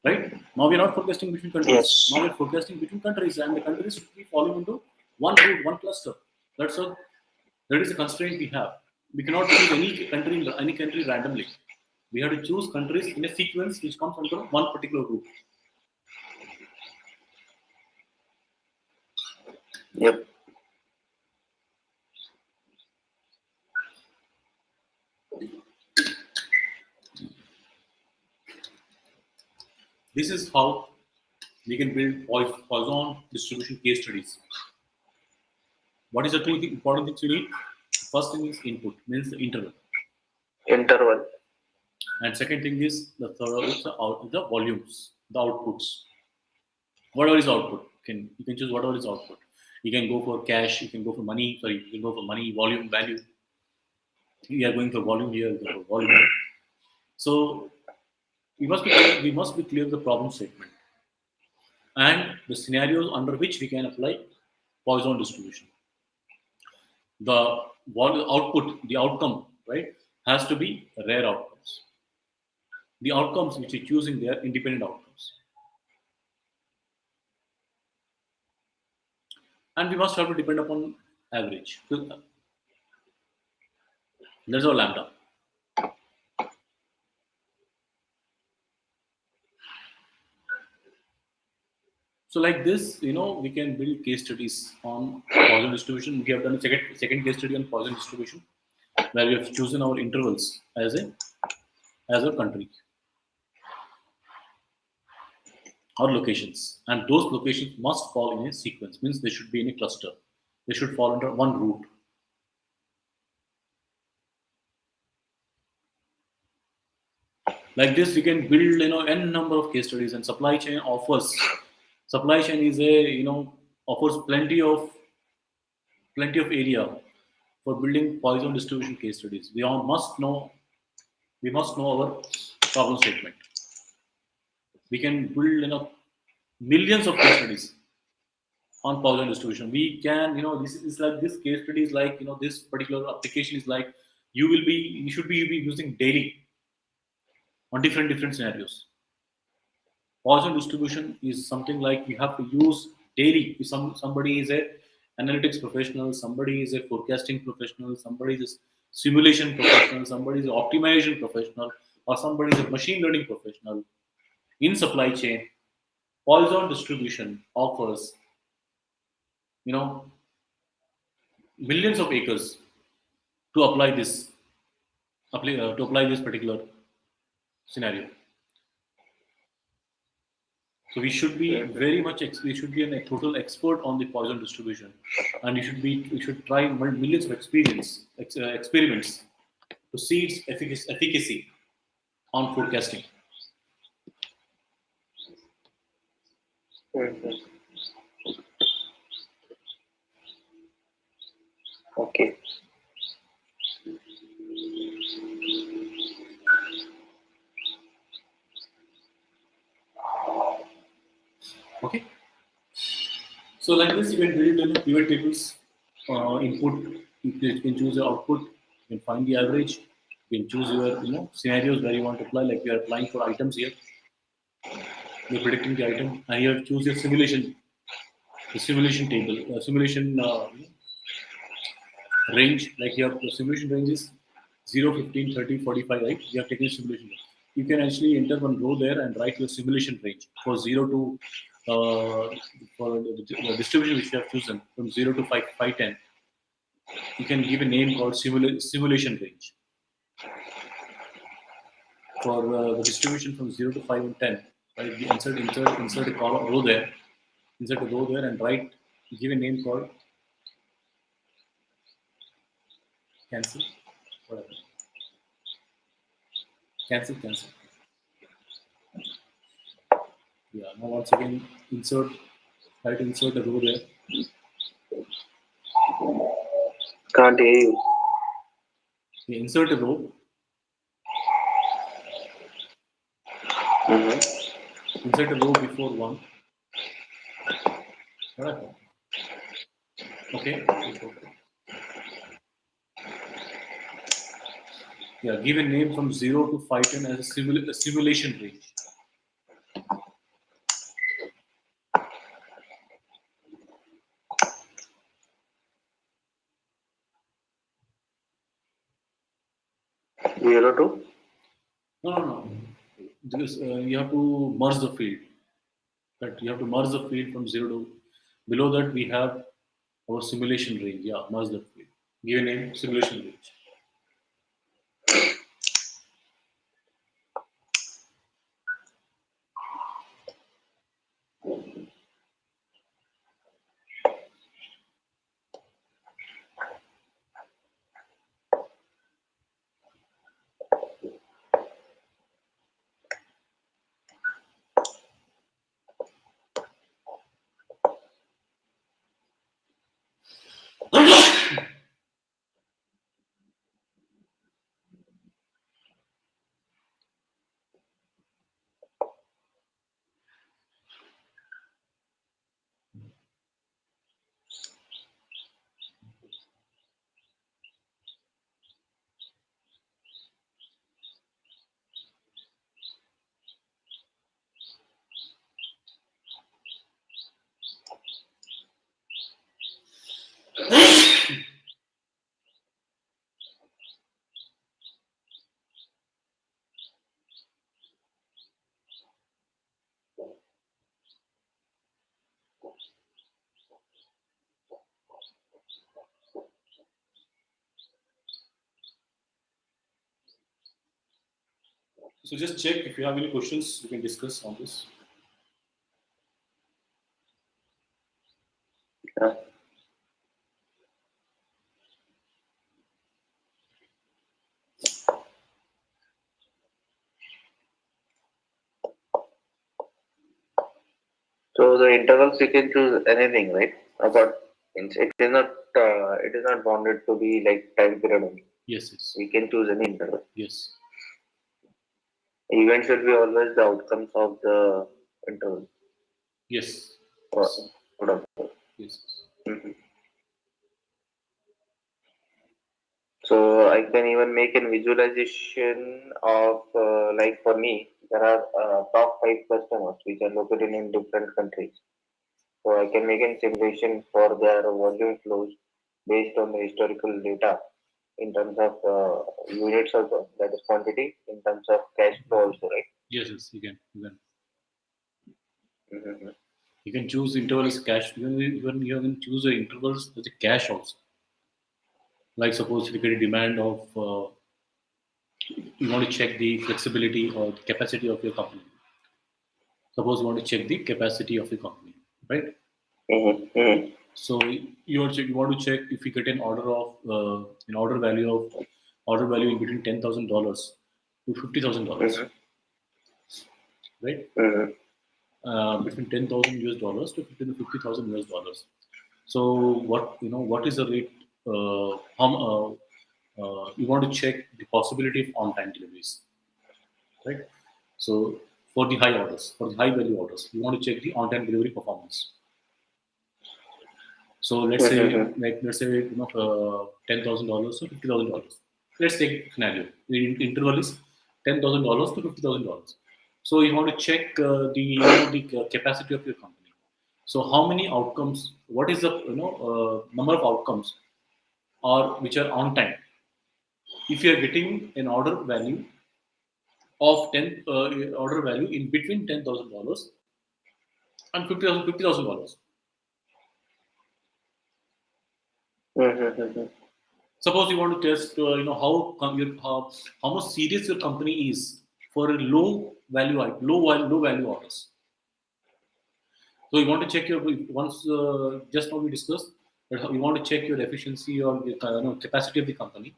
Right? Now we are not forecasting between countries. Yes. Now we are forecasting between countries, and the countries should be falling into one group, one cluster. That is the constraint we have. We cannot choose any country randomly. We have to choose countries in a sequence which comes under one particular group. Yep. This is how we can build Poisson distribution case studies. What is the two important things we need? First thing is input, means the interval. Interval. And second thing is the third is the volumes, the outputs. Whatever is output, you can choose whatever is output. You can go for cash, you can go for money, sorry, you can go for money, volume, value. We are going for volume here, we go for volume. So we must be clear of the problem statement and the scenarios under which we can apply Poisson distribution. The output, the outcome, right, has to be rare outcomes. The outcomes which you're choosing, they are independent outcomes. And we must have to depend upon average. That's our lambda. So like this, we can build case studies on Poisson distribution. We have done a second case study on Poisson distribution, where we have chosen our intervals as a country or locations, and those locations must fall in a sequence. Means they should be in a cluster. They should fall under one route. Like this, we can build n number of case studies, and supply chain offers. Supply chain is offers plenty of area for building Poisson distribution case studies. We must know our problem statement. We can build millions of case studies on Poisson distribution. We can this is like this case study is like this particular application is like you should be using daily on different scenarios. Poisson distribution is something like you have to use daily. If somebody is a analytics professional, somebody is a forecasting professional, somebody is a simulation professional, somebody is an optimization professional, or somebody is a machine learning professional in supply chain. Poisson distribution offers millions of acres to apply this particular scenario. So we should be we should be a total expert on the Poisson distribution, and we should try millions of experiments to see its efficacy on forecasting. Okay. Okay. So like this, you can build pivot tables, input. You can choose your output. You can find the average. You can choose your scenarios where you want to apply. Like you are applying for items here. You're predicting the item, and you choose your simulation. The simulation table, simulation range. Like you have the simulation range is 0, 15, 30, 45. Right? You have taken a simulation. You can actually enter one row there and write your simulation range for 0 to for the distribution which you have chosen from 0 to 510. You can give a name called simulation range. For the distribution from 0 to 5 and 10, right? You insert a column row there, insert a row there, and give a name called cancel, whatever. Cancel. Yeah. Now once again try to insert a row there. Can't hear you. Okay, insert a row. Insert a row before 1. Right. Okay. Yeah, give a name from 0 to 510 as a simulation range. Zero to? No. Because you have to merge the field. But you have to merge the field from 0 to. Below that we have our simulation range. Yeah, merge the field. Give a name, simulation range. So just check if you have any questions, we can discuss on this. Yeah. So the intervals you can choose anything, right? But it is not bounded to be like time period only. Yes, yes, We can choose any interval. yes, Events will be always the outcomes of the interval. yes, Or, whatever. yes. Mhm. So I can even make a visualization of like for me, there are top 5 customers which are located in different countries. So I can make a simulation for their volume flows based on the historical data in terms of units also, that is quantity, in terms of cash flow also, right? Yes, yes, you can. Mm-hmm. You can choose interval as cash. You can choose the intervals as a cash also. Like suppose if you get a demand of, you want to check the flexibility or the capacity of your company. Suppose you want to check the capacity of your company, right? Mm-hmm. Mm-hmm. So you want to check if you get an order value in between $10,000 to $50,000, right? Mm-hmm. Between 10,000 US dollars to 50,000 US dollars. So what is the rate? You want to check the possibility of on-time deliveries, right? So for the high orders, for the high value orders, you want to check the on-time delivery performance. So let's say $10,000 to $50,000. Let's take scenario. The interval is $10,000 to $50,000. So you want to check the capacity of your company. So how many outcomes? What is the number of outcomes or which are on time? If you are getting an order value of order value in between $10,000 and $50,000. Mm-hmm. Suppose you want to test, how much serious your company is for a low value orders. So you want to check your once just now we discussed that you want to check your efficiency or the capacity of the company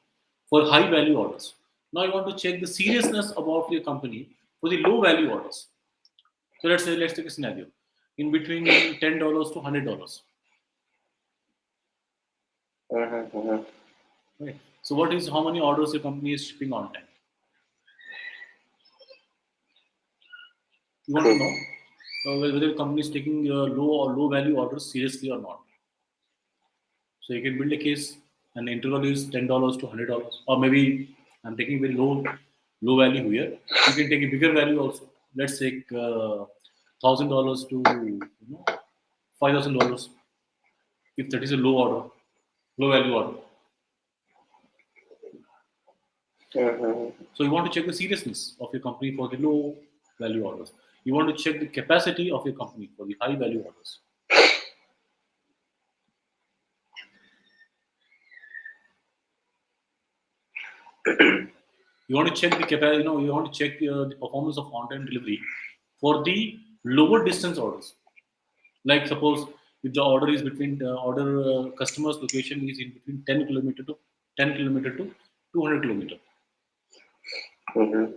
for high value orders. Now you want to check the seriousness about your company for the low value orders. So let's take a scenario in between $10 to $100. Mm-hmm. Right. So what is how many orders your company is shipping on time? You want to know whether the company is taking low value orders seriously or not. So you can build a case, and the interval is $10 to $100, or maybe I'm taking very low value here. You can take a bigger value also. Let's take $1,000 to $5,000 if that is a low value order. Mm-hmm. So you want to check the seriousness of your company for the low value orders. You want to check the capacity of your company for the high value orders. You want to check the capacity. You want to check the performance of on-time delivery for the lower distance orders. Like suppose if the order is between customer's location is in between 10 kilometer to 200 kilometer. Mm-hmm.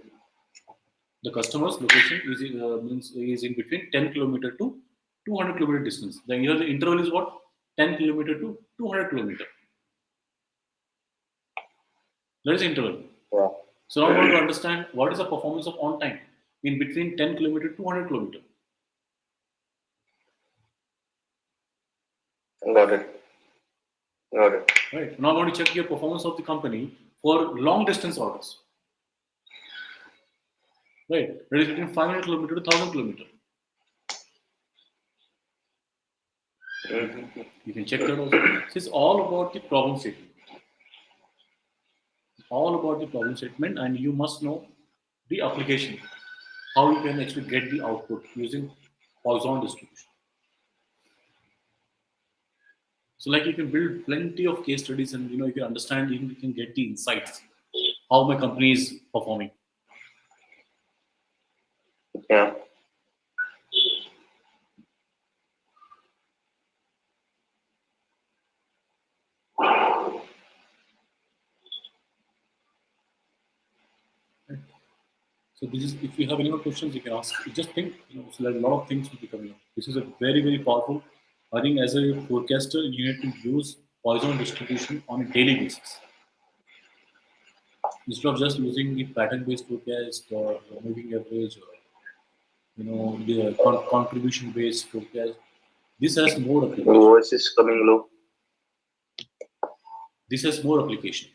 The customer's location is in between 10 kilometer to 200 kilometer distance. Then here the interval is what? 10 kilometer to 200 kilometer. That is the interval. Yeah. So now I want to understand what is the performance of on time in between 10 kilometer to 200 kilometer. Got it. Got it. Right. Now I want to check your performance of the company for long distance orders. Right. That is between 500 kilometer to 1000 kilometer. Mm-hmm. You can check that also. So it's all about the problem statement. All about the problem statement, and you must know the application. How you can actually get the output using Poisson distribution. So like you can build plenty of case studies, and you can understand, you can get the insights how my company is performing. Yeah. So this is, if you have any more questions, you can ask. You just think, so like a lot of things will be coming up. This is a very, very powerful. I think as a forecaster, you need to use Poisson distribution on a daily basis. Instead of just using the pattern-based forecast or moving average or the contribution-based forecast, this has more Your application. voice is coming low. This has more application.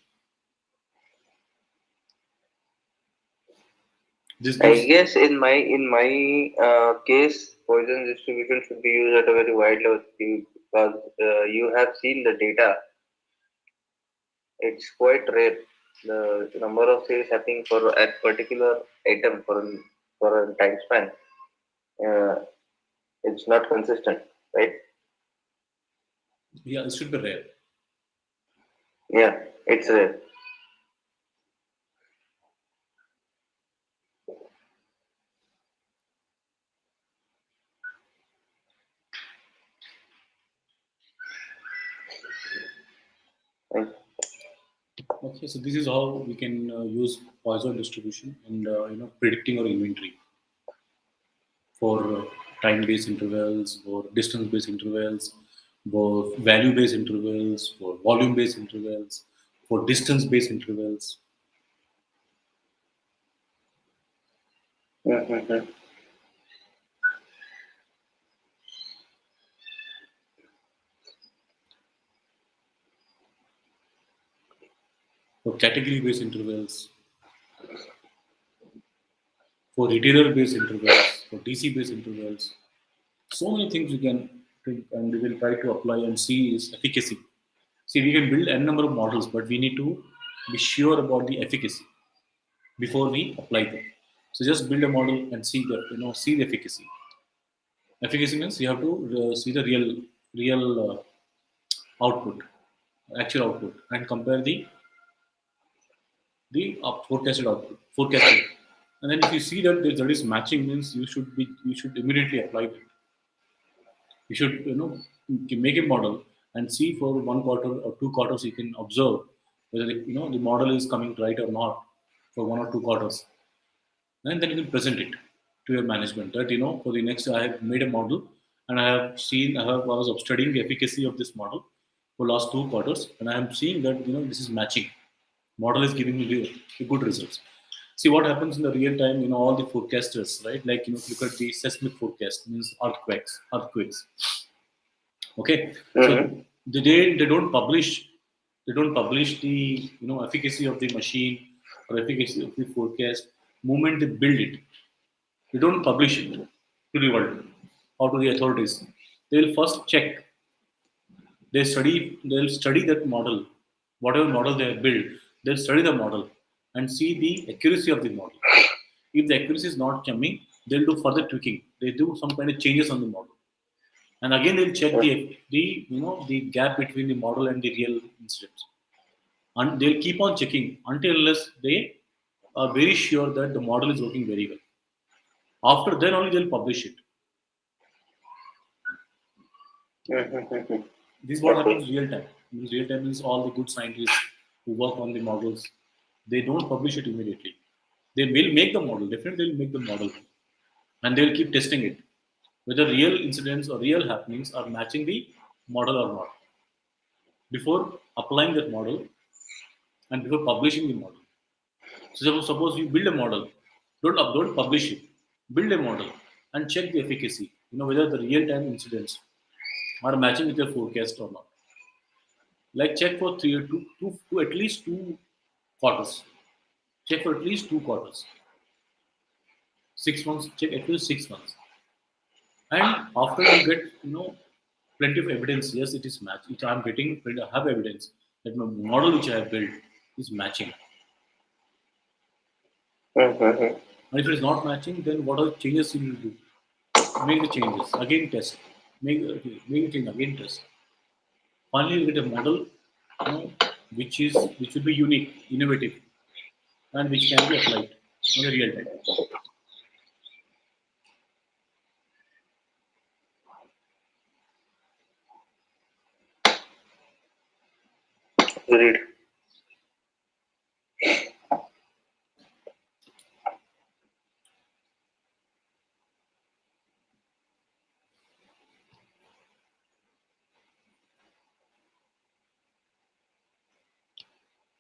This I gives guess in my case, Poisson distribution should be used at a very wide level because you have seen the data. It's quite rare. The number of sales happening for at particular item for a time span. Uh, it's not consistent, right? yeah, it should be rare. Yeah, it's rare. Right. Okay, so this is how we can use Poisson distribution and predicting our inventory for time-based intervals, for distance-based intervals, for value-based intervals, for volume-based intervals, for distance-based intervals. Mm-hmm. For category-based intervals, for retailer-based intervals, for DC-based intervals. So many things we can think and we will try to apply and see is efficacy. See, we can build n number of models, but we need to be sure about the efficacy before we apply them. So just build a model and see see the efficacy. Efficacy means you have to see the real output, actual output, and compare the forecasted output, forecasted. And then if you see that that is matching, means you should immediately apply it. You should make a model and see for 1 quarter or 2 quarters. You can observe whether the model is coming right or not for 1 or 2 quarters, and then you can present it to your management that for the next I have made a model and I was studying the efficacy of this model for last 2 quarters, and I am seeing that this is matching. Model is giving me the good results. See what happens in the real time. All the forecasters, right? Like if you look at the seismic forecast, means earthquakes. Okay, so Mm-hmm. they don't publish the efficacy of the machine or efficacy of the forecast moment they build it. They don't publish it to the world or to the authorities. They'll first check. They'll study that model, whatever model they have built. They'll study the model and see the accuracy of the model. If the accuracy is not coming, they'll do further tweaking. They do some kind of changes on the model, and again they'll check the gap between the model and the real incidents, and they'll keep on checking until unless they are very sure that the model is working very well. After then only they'll publish it. Mm-hmm. This is what Okay. happens real time. Means real time means all the good scientists who work on the models, they don't publish it immediately. They will make the model, definitely they'll make the model, and they'll keep testing it whether real incidents or real happenings are matching the model or not before applying that model and before publishing the model. So suppose you build a model, don't publish it. Build a model and check the efficacy. Whether the real time incidents are matching with your forecast or not. Like check for at least 2 quarters. Check for at least 2 quarters. 6 months. Check at least 6 months. And after you get plenty of evidence, yes, it is match. If I'm getting, I have evidence that my model which I have built is matching. Mm-hmm. And if it is not matching, then what are the changes you will do? Make the changes. Again test. Make it in again test. Finally, you get a model, which will be unique, innovative, and which can be applied on the real time. read.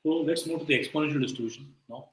So let's move to the exponential distribution now.